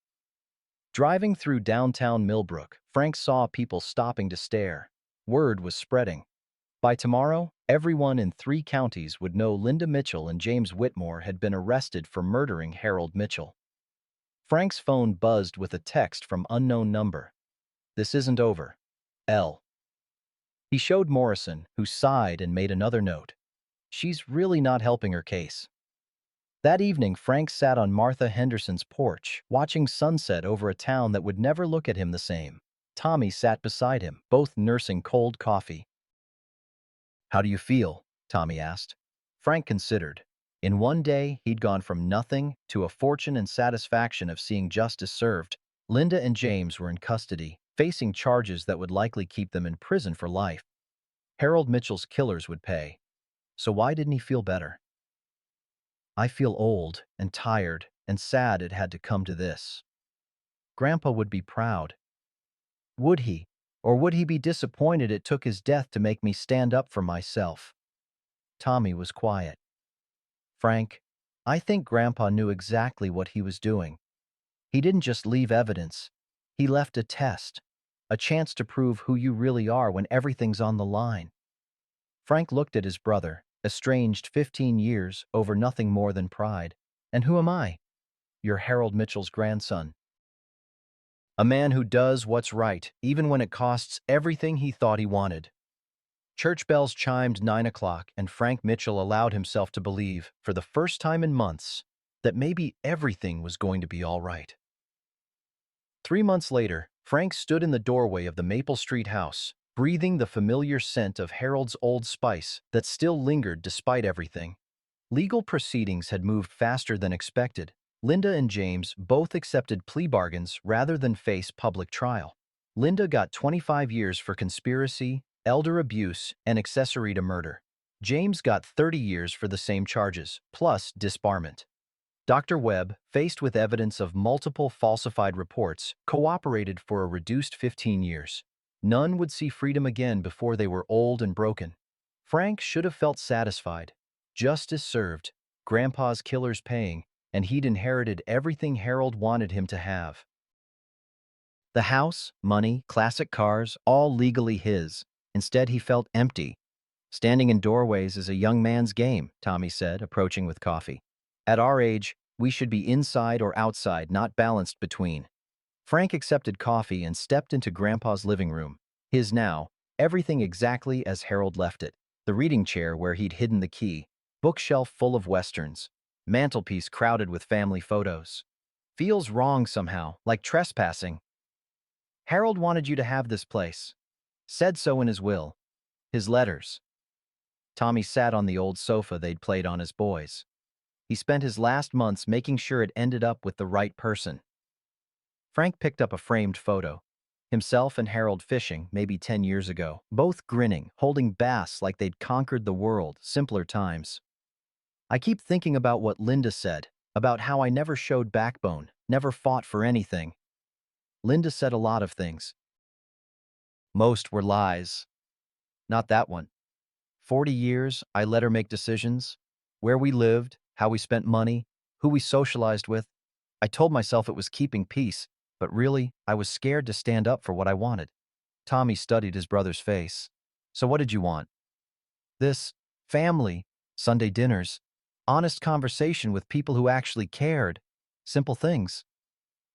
Driving through downtown Millbrook, Frank saw people stopping to stare. Word was spreading. By tomorrow, everyone in 3 counties would know Linda Mitchell and James Whitmore had been arrested for murdering Harold Mitchell. Frank's phone buzzed with a text from unknown number. This isn't over. L. He showed Morrison, who sighed and made another note. She's really not helping her case. That evening, Frank sat on Martha Henderson's porch, watching sunset over a town that would never look at him the same. Tommy sat beside him, both nursing cold coffee. How do you feel? Tommy asked. Frank considered. In one day, he'd gone from nothing to a fortune and satisfaction of seeing justice served. Linda and James were in custody, facing charges that would likely keep them in prison for life. Harold Mitchell's killers would pay. So why didn't he feel better? I feel old and tired and sad it had to come to this. Grandpa would be proud. Would he? Or would he be disappointed it took his death to make me stand up for myself? Tommy was quiet. Frank, I think Grandpa knew exactly what he was doing. He didn't just leave evidence. He left a test, a chance to prove who you really are when everything's on the line. Frank looked at his brother, estranged 15 years over nothing more than pride. And who am I? You're Harold Mitchell's grandson. A man who does what's right, even when it costs everything he thought he wanted. Church bells chimed 9 o'clock, and Frank Mitchell allowed himself to believe, for the first time in months, that maybe everything was going to be all right. 3 months later, Frank stood in the doorway of the Maple Street house, breathing the familiar scent of Harold's Old Spice that still lingered despite everything. Legal proceedings had moved faster than expected. Linda and James both accepted plea bargains rather than face public trial. Linda got 25 years for conspiracy, elder abuse, and accessory to murder. James got 30 years for the same charges, plus disbarment. Dr. Webb, faced with evidence of multiple falsified reports, cooperated for a reduced 15 years. None would see freedom again before they were old and broken. Frank should have felt satisfied. Justice served, Grandpa's killers paying, and he'd inherited everything Harold wanted him to have. The house, money, classic cars, all legally his. Instead, he felt empty. Standing in doorways is a young man's game, Tommy said, approaching with coffee. At our age, we should be inside or outside, not balanced between. Frank accepted coffee and stepped into Grandpa's living room. His now, everything exactly as Harold left it. The reading chair where he'd hidden the key, bookshelf full of westerns, mantelpiece crowded with family photos. Feels wrong somehow, like trespassing. Harold wanted you to have this place. Said so in his will. His letters. Tommy sat on the old sofa they'd played on as boys. He spent his last months making sure it ended up with the right person. Frank picked up a framed photo. Himself and Harold fishing, maybe 10 years ago, both grinning, holding bass like they'd conquered the world, simpler times. I keep thinking about what Linda said, about how I never showed backbone, never fought for anything. Linda said a lot of things. Most were lies. Not that one. 40 years, I let her make decisions. Where we lived, how we spent money, who we socialized with. I told myself it was keeping peace, but really, I was scared to stand up for what I wanted. Tommy studied his brother's face. So what did you want? This family, Sunday dinners, honest conversation with people who actually cared. Simple things.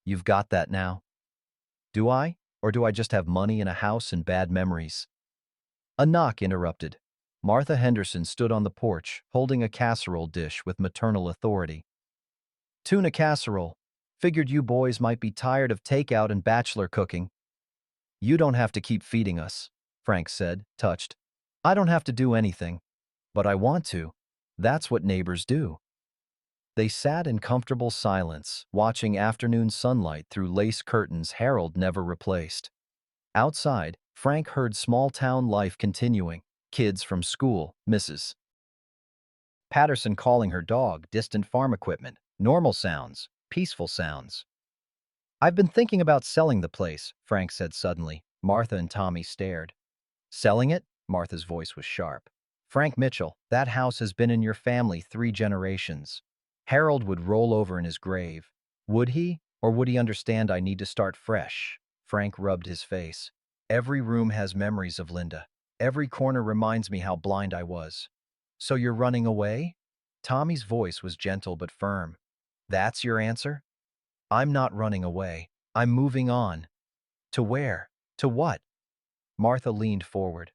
You've got that now. Do I? Or do I just have money and a house and bad memories? A knock interrupted. Martha Henderson stood on the porch, holding a casserole dish with maternal authority. Tuna casserole. Figured you boys might be tired of takeout and bachelor cooking. You don't have to keep feeding us, Frank said, touched. I don't have to do anything. But I want to. That's what neighbors do. They sat in comfortable silence, watching afternoon sunlight through lace curtains Harold never replaced. Outside, Frank heard small-town life continuing. Kids from school, Mrs. Patterson calling her dog, distant farm equipment, Normal sounds, peaceful sounds. I've been thinking about selling the place, Frank said suddenly. Martha and Tommy stared. Selling it? Martha's voice was sharp. Frank Mitchell, that house has been in your family 3 generations. Harold would roll over in his grave. Would he? Or would he understand I need to start fresh? Frank rubbed his face. Every room has memories of Linda. Every corner reminds me how blind I was. So you're running away? Tommy's voice was gentle but firm. That's your answer? I'm not running away. I'm moving on. To where? To what? Martha leaned forward.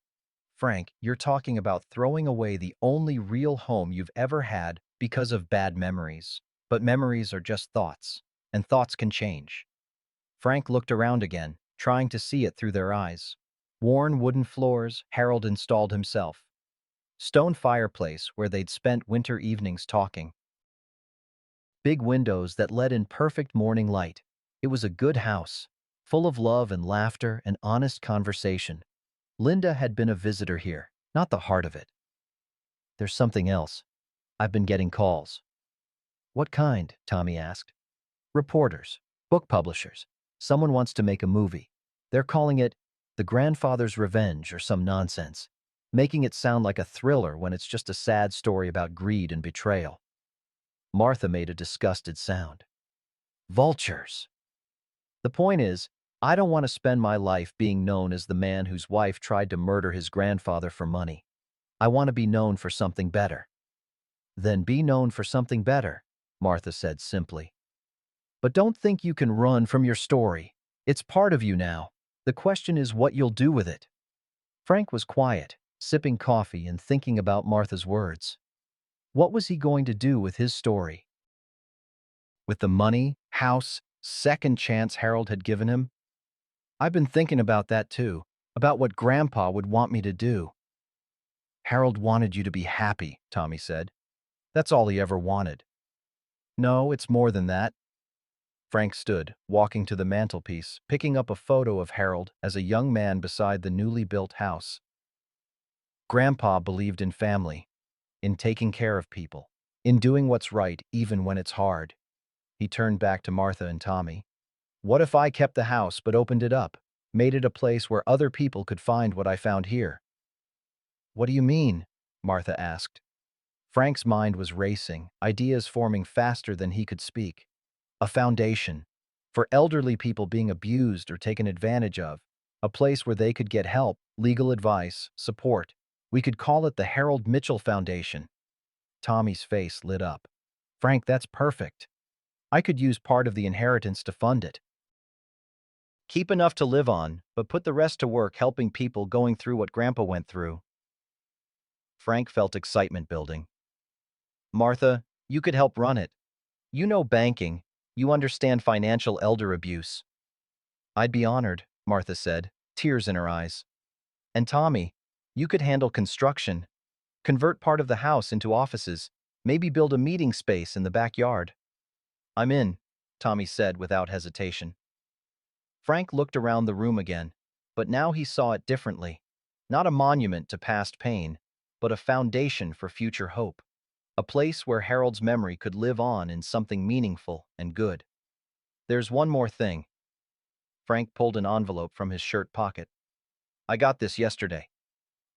Frank, you're talking about throwing away the only real home you've ever had because of bad memories. But memories are just thoughts, and thoughts can change. Frank looked around again, trying to see it through their eyes. Worn wooden floors, Harold installed himself. Stone fireplace where they'd spent winter evenings talking. Big windows that let in perfect morning light. It was a good house, full of love and laughter and honest conversation. Linda had been a visitor here, not the heart of it. There's something else. I've been getting calls. What kind? Tommy asked. Reporters, book publishers. Someone wants to make a movie. They're calling it The Grandfather's Revenge or some nonsense, making it sound like a thriller when it's just a sad story about greed and betrayal. Martha made a disgusted sound. Vultures. The point is, I don't want to spend my life being known as the man whose wife tried to murder his grandfather for money. I want to be known for something better. Then be known for something better, Martha said simply. But don't think you can run from your story. It's part of you now. The question is what you'll do with it. Frank was quiet, sipping coffee and thinking about Martha's words. What was he going to do with his story? With the money, house, second chance Harold had given him? I've been thinking about that too, about what Grandpa would want me to do. Harold wanted you to be happy, Tommy said. That's all he ever wanted. No, it's more than that. Frank stood, walking to the mantelpiece, picking up a photo of Harold as a young man beside the newly built house. Grandpa believed in family, in taking care of people, in doing what's right even when it's hard. He turned back to Martha and Tommy. What if I kept the house but opened it up, made it a place where other people could find what I found here? What do you mean? Martha asked. Frank's mind was racing, ideas forming faster than he could speak. A foundation for elderly people being abused or taken advantage of, a place where they could get help, legal advice, support. We could call it the Harold Mitchell Foundation. Tommy's face lit up. Frank, that's perfect. I could use part of the inheritance to fund it. Keep enough to live on, but put the rest to work helping people going through what Grandpa went through. Frank felt excitement building. Martha, you could help run it. You know banking. You understand financial elder abuse. I'd be honored, Martha said, tears in her eyes. And Tommy, you could handle construction. Convert part of the house into offices. Maybe build a meeting space in the backyard. I'm in, Tommy said without hesitation. Frank looked around the room again, but now he saw it differently. Not a monument to past pain, but a foundation for future hope. A place where Harold's memory could live on in something meaningful and good. There's one more thing. Frank pulled an envelope from his shirt pocket. I got this yesterday.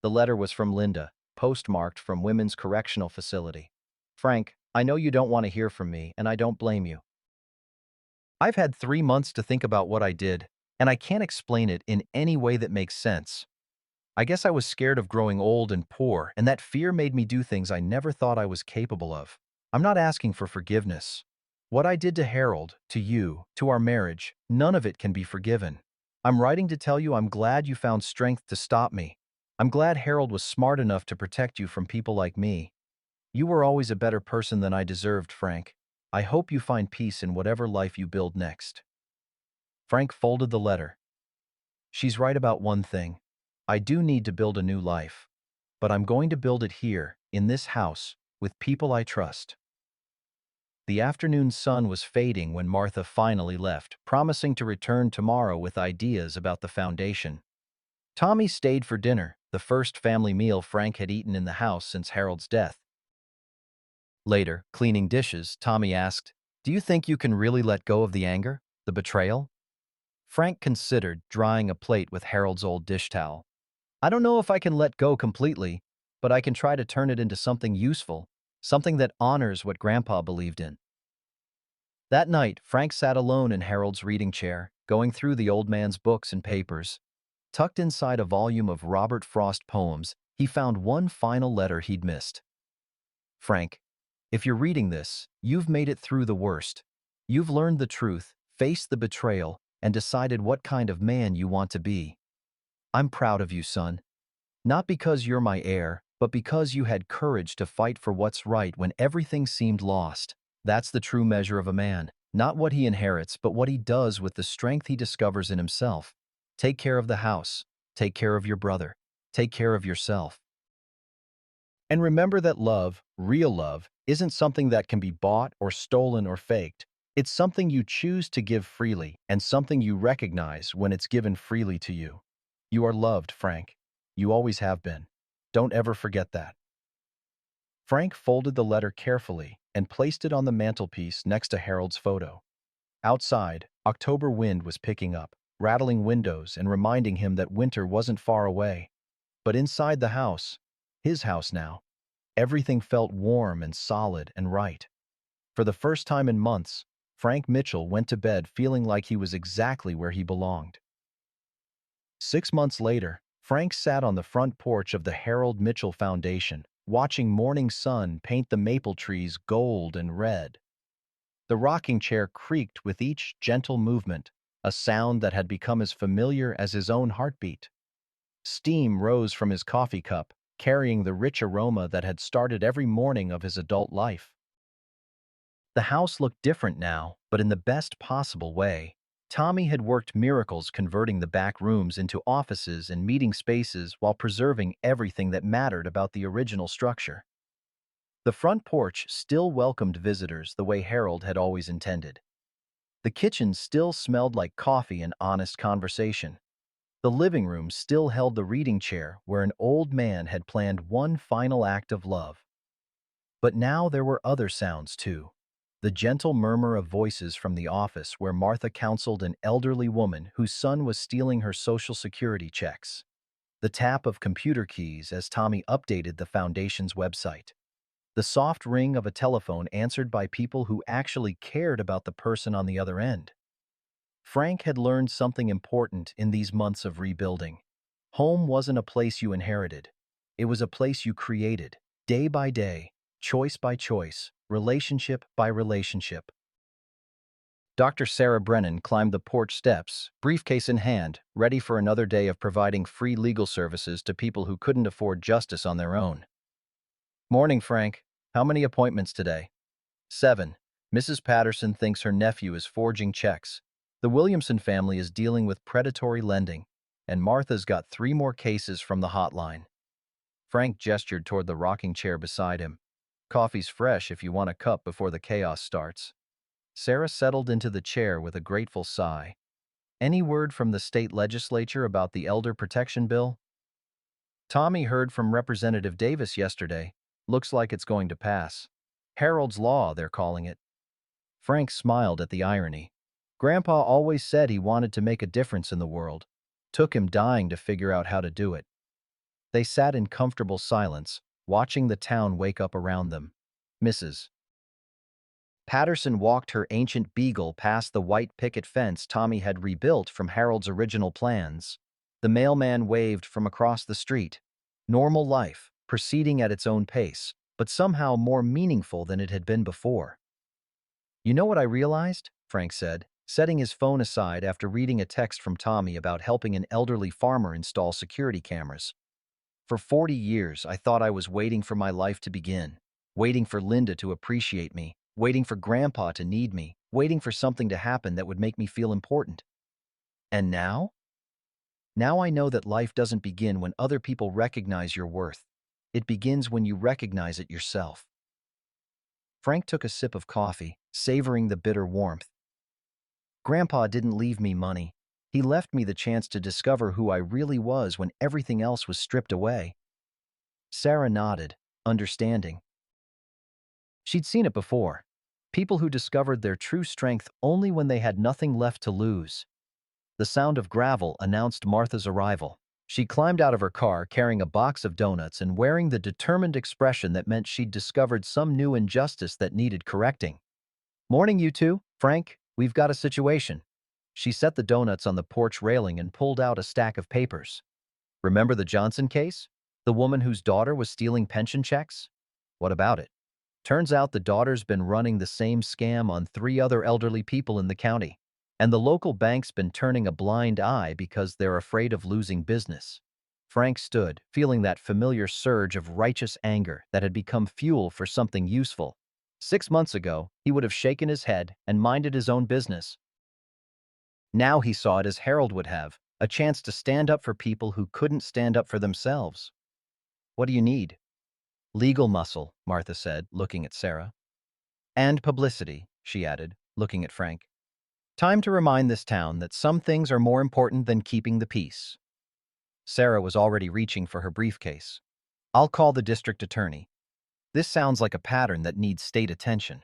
The letter was from Linda, postmarked from Women's Correctional Facility. Frank, I know you don't want to hear from me, and I don't blame you. I've had 3 months to think about what I did, and I can't explain it in any way that makes sense. I guess I was scared of growing old and poor, and that fear made me do things I never thought I was capable of. I'm not asking for forgiveness. What I did to Harold, to you, to our marriage, none of it can be forgiven. I'm writing to tell you I'm glad you found strength to stop me. I'm glad Harold was smart enough to protect you from people like me. You were always a better person than I deserved, Frank. I hope you find peace in whatever life you build next. Frank folded the letter. She's right about one thing. I do need to build a new life. But I'm going to build it here, in this house, with people I trust. The afternoon sun was fading when Martha finally left, promising to return tomorrow with ideas about the foundation. Tommy stayed for dinner, the first family meal Frank had eaten in the house since Harold's death. Later, cleaning dishes, Tommy asked, "Do you think you can really let go of the anger? The betrayal?" Frank considered drying a plate with Harold's old dish towel. "I don't know if I can let go completely, but I can try to turn it into something useful, something that honors what Grandpa believed in." That night, Frank sat alone in Harold's reading chair, going through the old man's books and papers. Tucked inside a volume of Robert Frost poems, he found one final letter he'd missed. "Frank, if you're reading this, you've made it through the worst. You've learned the truth, faced the betrayal, and decided what kind of man you want to be. I'm proud of you, son. Not because you're my heir, but because you had courage to fight for what's right when everything seemed lost. That's the true measure of a man, not what he inherits, but what he does with the strength he discovers in himself. Take care of the house. Take care of your brother. Take care of yourself. And remember that love, real love, isn't something that can be bought or stolen or faked. It's something you choose to give freely and something you recognize when it's given freely to you. You are loved, Frank. You always have been. Don't ever forget that." Frank folded the letter carefully and placed it on the mantelpiece next to Harold's photo. Outside, October wind was picking up, rattling windows and reminding him that winter wasn't far away. But inside the house, his house now, everything felt warm and solid and right. For the first time in months, Frank Mitchell went to bed feeling like he was exactly where he belonged. 6 months later, Frank sat on the front porch of the Harold Mitchell Foundation, watching morning sun paint the maple trees gold and red. The rocking chair creaked with each gentle movement, a sound that had become as familiar as his own heartbeat. Steam rose from his coffee cup, carrying the rich aroma that had started every morning of his adult life. The house looked different now, but in the best possible way. Tommy had worked miracles converting the back rooms into offices and meeting spaces while preserving everything that mattered about the original structure. The front porch still welcomed visitors the way Harold had always intended. The kitchen still smelled like coffee and honest conversation. The living room still held the reading chair where an old man had planned one final act of love. But now there were other sounds too. The gentle murmur of voices from the office where Martha counseled an elderly woman whose son was stealing her Social Security checks. The tap of computer keys as Tommy updated the foundation's website. The soft ring of a telephone answered by people who actually cared about the person on the other end. Frank had learned something important in these months of rebuilding. Home wasn't a place you inherited. It was a place you created, day by day, choice by choice, relationship by relationship. Dr. Sarah Brennan climbed the porch steps, briefcase in hand, ready for another day of providing free legal services to people who couldn't afford justice on their own. "Morning, Frank. How many appointments today?" "7. Mrs. Patterson thinks her nephew is forging checks. The Williamson family is dealing with predatory lending, and Martha's got 3 more cases from the hotline." Frank gestured toward the rocking chair beside him. "Coffee's fresh if you want a cup before the chaos starts." Sarah settled into the chair with a grateful sigh. "Any word from the state legislature about the elder protection bill?" "Tommy heard from Representative Davis yesterday. Looks like it's going to pass. Harold's Law, they're calling it." Frank smiled at the irony. Grandpa always said he wanted to make a difference in the world. Took him dying to figure out how to do it. They sat in comfortable silence, watching the town wake up around them. Mrs. Patterson walked her ancient beagle past the white picket fence Tommy had rebuilt from Harold's original plans. The mailman waved from across the street. Normal life, proceeding at its own pace, but somehow more meaningful than it had been before. "You know what I realized?" Frank said, setting his phone aside after reading a text from Tommy about helping an elderly farmer install security cameras. "For 40 years, I thought I was waiting for my life to begin, waiting for Linda to appreciate me, waiting for Grandpa to need me, waiting for something to happen that would make me feel important. And now? Now I know that life doesn't begin when other people recognize your worth. It begins when you recognize it yourself." Frank took a sip of coffee, savoring the bitter warmth. "Grandpa didn't leave me money. He left me the chance to discover who I really was when everything else was stripped away." Sarah nodded, understanding. She'd seen it before. People who discovered their true strength only when they had nothing left to lose. The sound of gravel announced Martha's arrival. She climbed out of her car carrying a box of donuts and wearing the determined expression that meant she'd discovered some new injustice that needed correcting. "Morning, you two. Frank, we've got a situation." She set the donuts on the porch railing and pulled out a stack of papers. "Remember the Johnson case? The woman whose daughter was stealing pension checks? What about it?" "Turns out the daughter's been running the same scam on 3 other elderly people in the county. And the local bank's been turning a blind eye because they're afraid of losing business." Frank stood, feeling that familiar surge of righteous anger that had become fuel for something useful. 6 months ago, he would have shaken his head and minded his own business. Now he saw it as Harold would have, a chance to stand up for people who couldn't stand up for themselves. "What do you need?" "Legal muscle," Martha said, looking at Sarah. "And publicity," she added, looking at Frank. "Time to remind this town that some things are more important than keeping the peace." Sarah was already reaching for her briefcase. "I'll call the district attorney. This sounds like a pattern that needs state attention."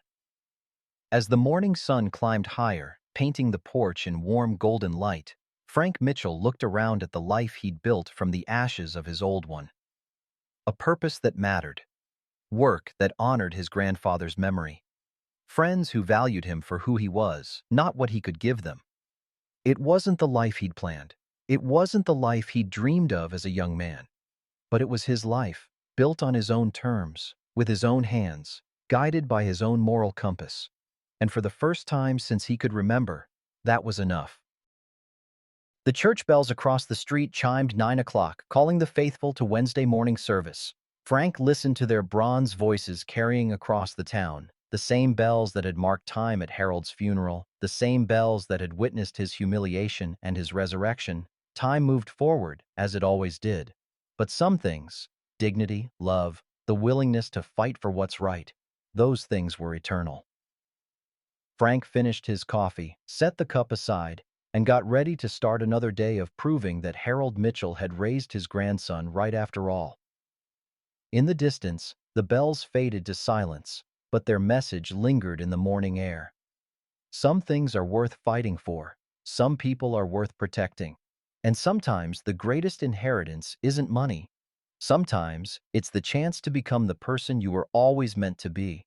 As the morning sun climbed higher, painting the porch in warm golden light, Frank Mitchell looked around at the life he'd built from the ashes of his old one. A purpose that mattered. Work that honored his grandfather's memory. Friends who valued him for who he was, not what he could give them. It wasn't the life he'd planned. It wasn't the life he'd dreamed of as a young man. But it was his life, built on his own terms, with his own hands, guided by his own moral compass. And for the first time since he could remember, that was enough. The church bells across the street chimed 9 o'clock, calling the faithful to Wednesday morning service. Frank listened to their bronze voices carrying across the town, the same bells that had marked time at Harold's funeral, the same bells that had witnessed his humiliation and his resurrection. Time moved forward, as it always did. But some things, dignity, love, the willingness to fight for what's right, those things were eternal. Frank finished his coffee, set the cup aside, and got ready to start another day of proving that Harold Mitchell had raised his grandson right after all. In the distance, the bells faded to silence, but their message lingered in the morning air. Some things are worth fighting for, some people are worth protecting, and sometimes the greatest inheritance isn't money. Sometimes it's the chance to become the person you were always meant to be.